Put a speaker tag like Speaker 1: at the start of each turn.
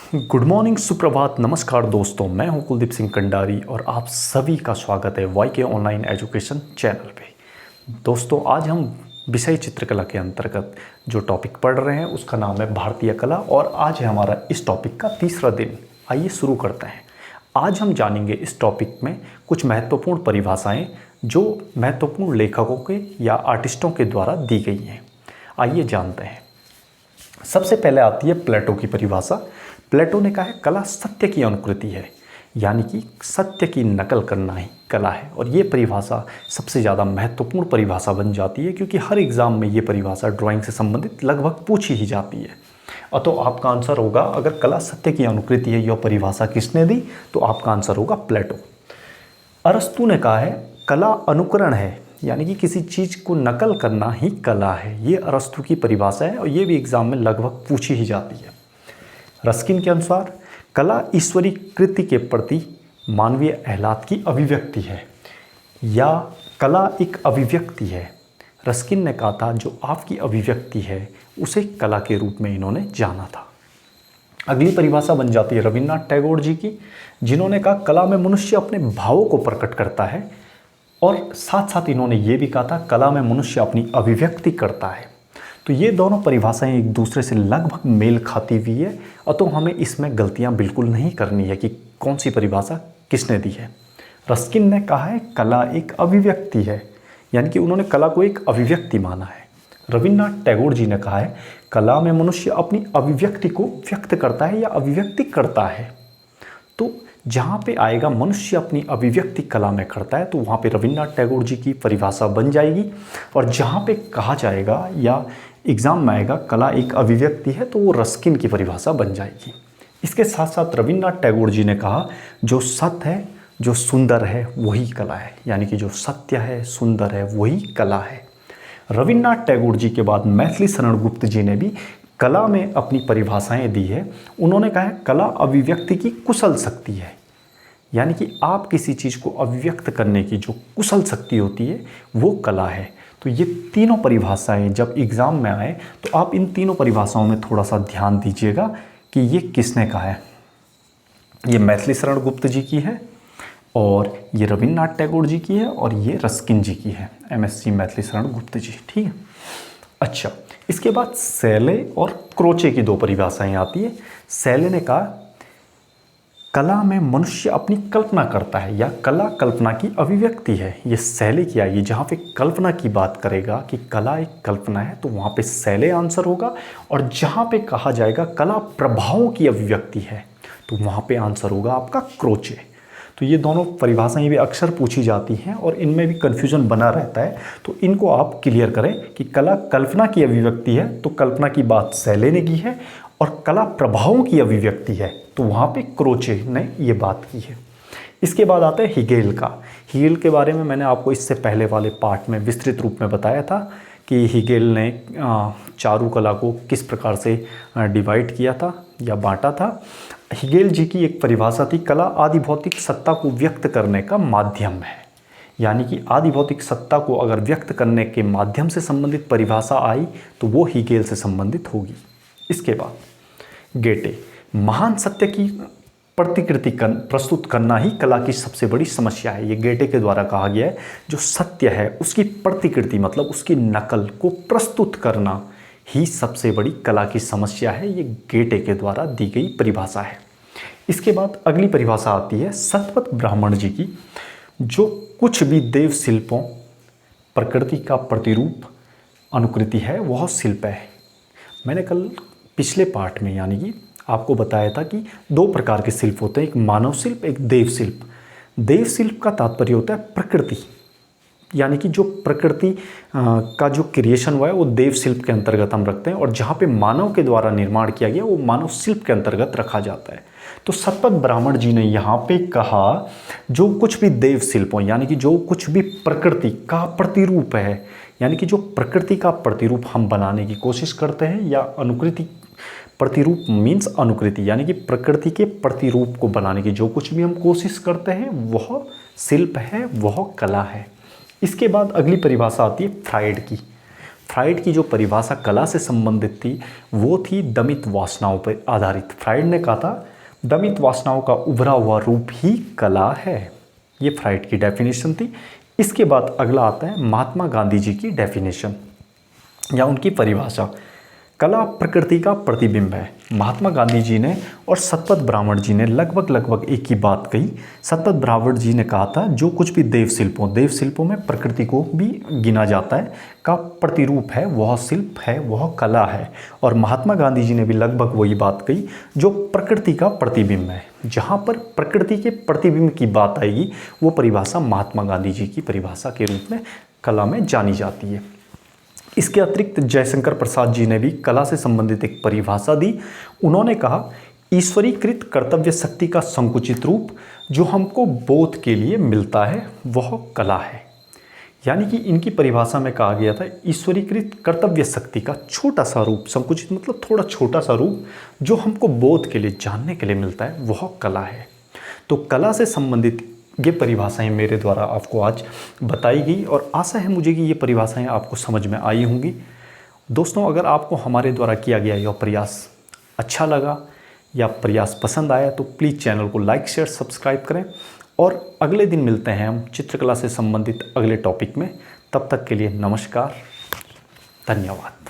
Speaker 1: Good morning, सुप्रभात, नमस्कार दोस्तों। मैं हूं कुलदीप सिंह कंडारी और आप सभी का स्वागत है वाईके ऑनलाइन एजुकेशन चैनल पे। दोस्तों, आज हम विषय चित्रकला के अंतर्गत जो टॉपिक पढ़ रहे हैं उसका नाम है भारतीय कला और आज है हमारा इस टॉपिक का तीसरा दिन। आइए शुरू करते हैं। आज हम जानेंगे इस टॉपिक में कुछ महत्वपूर्ण परिभाषाएं जो महत्वपूर्ण लेखकों के या आर्टिस्टों के द्वारा दी गई हैं। आइए जानते हैं। सबसे पहले आती है प्लेटो की परिभाषा। प्लेटो ने कहा है कला सत्य की अनुकृति है, यानी कि सत्य की नकल करना ही कला है। और ये परिभाषा सबसे ज़्यादा महत्वपूर्ण परिभाषा बन जाती है क्योंकि हर एग्ज़ाम में ये परिभाषा ड्राइंग से संबंधित लगभग पूछी ही जाती है। तो आपका आंसर होगा, अगर कला सत्य की अनुकृति है, यह परिभाषा किसने दी, तो आपका आंसर होगा प्लेटो। अरस्तु ने कहा है कला अनुकरण है, यानी कि किसी चीज़ को नकल करना ही कला है। ये अरस्तु की परिभाषा है और ये भी एग्ज़ाम में लगभग पूछी ही जाती है। रस्किन के अनुसार कला ईश्वरी कृति के प्रति मानवीय आह्लाद की अभिव्यक्ति है या कला एक अभिव्यक्ति है। रस्किन ने कहा था जो आपकी अभिव्यक्ति है उसे कला के रूप में इन्होंने जाना था। अगली परिभाषा बन जाती है रविन्द्रनाथ टैगोर जी की, जिन्होंने कहा कला में मनुष्य अपने भावों को प्रकट करता है और साथ साथ इन्होंने ये भी कहा था कला में मनुष्य अपनी अभिव्यक्ति करता है। तो ये दोनों परिभाषाएं एक दूसरे से लगभग मेल खाती हुई है और तो हमें इसमें गलतियां बिल्कुल नहीं करनी है कि कौन सी परिभाषा किसने दी है। रस्किन ने कहा है कला एक अभिव्यक्ति है, यानी कि उन्होंने कला को एक अभिव्यक्ति माना है। रविन्द्रनाथ टैगोर जी ने कहा है कला में मनुष्य अपनी अभिव्यक्ति को व्यक्त करता है या अभिव्यक्ति करता है। तो जहाँ पे आएगा मनुष्य अपनी अभिव्यक्ति कला में करता है तो वहाँ पे रविन्द्रनाथ टैगोर जी की परिभाषा बन जाएगी। और जहाँ पे कहा जाएगा या एग्ज़ाम में आएगा कला एक अभिव्यक्ति है तो वो रस्किन की परिभाषा बन जाएगी। इसके साथ साथ रविन्द्रनाथ टैगोर जी ने कहा जो सत्य है, जो सुंदर है वही कला है, यानी कि जो सत्य है, सुंदर है वही कला है। रविन्द्रनाथ टैगोर जी के बाद मैथिली शरण गुप्त जी ने भी कला में अपनी परिभाषाएं दी है। उन्होंने कहा है कला अभिव्यक्ति की कुशल शक्ति है, यानी कि आप किसी चीज़ को अभिव्यक्त करने की जो कुशल शक्ति होती है वो कला है। तो ये तीनों परिभाषाएं जब एग्ज़ाम में आए तो आप इन तीनों परिभाषाओं में थोड़ा सा ध्यान दीजिएगा कि ये किसने कहा है। ये मैथिली शरण गुप्त जी की है और ये रविन्द्रनाथ टैगोर जी की है और ये रस्किन जी की है, MSc मैथिली शरण गुप्त जी। ठीक है। अच्छा, इसके बाद सैले और क्रोचे की दो परिभाषाएं आती है। सैले ने कहा कला में मनुष्य अपनी कल्पना करता है या कला कल्पना की अभिव्यक्ति है। ये सैले की आएगी, जहाँ पे कल्पना की बात करेगा कि कला एक कल्पना है तो वहाँ पे सैले आंसर होगा। और जहाँ पे कहा जाएगा कला प्रभावों की अभिव्यक्ति है तो वहाँ पे आंसर होगा आपका क्रोचे। तो ये दोनों परिभाषाएं भी अक्सर पूछी जाती हैं और इनमें भी कन्फ्यूजन बना रहता है, तो इनको आप क्लियर करें कि कला कल्पना की अभिव्यक्ति है तो कल्पना की बात सैले ने की है और कला प्रभावों की अभिव्यक्ति है तो वहाँ पे क्रोचे ने ये बात की है। इसके बाद आता है हिगेल का। हिगेल के बारे में मैंने आपको इससे पहले वाले पार्ट में विस्तृत रूप में बताया था कि हिगेल ने चारुकला को किस प्रकार से डिवाइड किया था या बांटा था। हिगेल जी की एक परिभाषा थी कला आदि भौतिक सत्ता को व्यक्त करने का माध्यम है, यानी कि आदि भौतिक सत्ता को अगर व्यक्त करने के माध्यम से संबंधित परिभाषा आई तो वो हिगेल से संबंधित होगी। इसके बाद गेटे, महान सत्य की प्रतिकृति प्रस्तुत करना ही कला की सबसे बड़ी समस्या है। ये गेटे के द्वारा कहा गया है जो सत्य है उसकी प्रतिकृति मतलब उसकी नकल को प्रस्तुत करना ही सबसे बड़ी कला की समस्या है। ये गेटे के द्वारा दी गई परिभाषा है। इसके बाद अगली परिभाषा आती है सतपथ ब्राह्मण जी की, जो कुछ भी देव शिल्पों प्रकृति का प्रतिरूप अनुकृति है वह शिल्प है। मैंने कल पिछले पार्ट में यानी कि आपको बताया था कि दो प्रकार के शिल्प होते हैं, एक मानव शिल्प, एक देव शिल्प। देव शिल्प का तात्पर्य होता है प्रकृति, यानी कि जो प्रकृति का जो क्रिएशन हुआ है वो देव शिल्प के अंतर्गत हम रखते हैं और जहाँ पे मानव के द्वारा निर्माण किया गया वो मानव शिल्प के अंतर्गत रखा जाता है। तो सतपथ ब्राह्मण जी ने यहाँ पे कहा जो कुछ भी देव शिल्प हो, यानी कि जो कुछ भी प्रकृति का प्रतिरूप है, यानी कि जो प्रकृति का प्रतिरूप हम बनाने की कोशिश करते हैं या अनुकृति, प्रतिरूप मीन्स अनुकृति, यानी कि प्रकृति के प्रतिरूप को बनाने की जो कुछ भी हम कोशिश करते हैं वह शिल्प है, वह कला है। इसके बाद अगली परिभाषा आती है फ्राइड की। फ्राइड की जो परिभाषा कला से संबंधित थी वो थी दमित वासनाओं पर आधारित। फ्राइड ने कहा था दमित वासनाओं का उभरा हुआ रूप ही कला है। ये फ्राइड की डेफिनेशन थी। इसके बाद अगला आता है महात्मा गांधी जी की डेफिनेशन या उनकी परिभाषा। कला प्रकृति का प्रतिबिंब है। महात्मा गांधी जी ने और सतपथ ब्राह्मण जी ने लगभग एक ही बात कही। सतपथ ब्राह्मण जी ने कहा था जो कुछ भी देव शिल्पों में प्रकृति को भी गिना जाता है का प्रतिरूप है, वह शिल्प है, वह कला है। और महात्मा गांधी जी ने भी लगभग वही बात कही जो प्रकृति का प्रतिबिंब है। जहाँ पर प्रकृति के प्रतिबिंब की बात आएगी वो परिभाषा महात्मा गांधी जी की परिभाषा के रूप में कला में जानी जाती है। इसके अतिरिक्त जयशंकर प्रसाद जी ने भी कला से संबंधित एक परिभाषा दी। उन्होंने कहा ईश्वरीकृत कर्तव्य शक्ति का संकुचित रूप जो हमको बोध के लिए मिलता है वह कला है। यानी कि इनकी परिभाषा में कहा गया था ईश्वरीकृत कर्तव्य शक्ति का छोटा सा रूप, संकुचित मतलब थोड़ा छोटा सा रूप जो हमको बोध के लिए, जानने के लिए मिलता है वह कला है। तो कला से संबंधित ये परिभाषाएं मेरे द्वारा आपको आज बताई गई और आशा है मुझे कि ये परिभाषाएं आपको समझ में आई होंगी। दोस्तों, अगर आपको हमारे द्वारा किया गया यह प्रयास अच्छा लगा या प्रयास पसंद आया तो प्लीज़ चैनल को लाइक, शेयर, सब्सक्राइब करें और अगले दिन मिलते हैं हम चित्रकला से संबंधित अगले टॉपिक में। तब तक के लिए नमस्कार, धन्यवाद।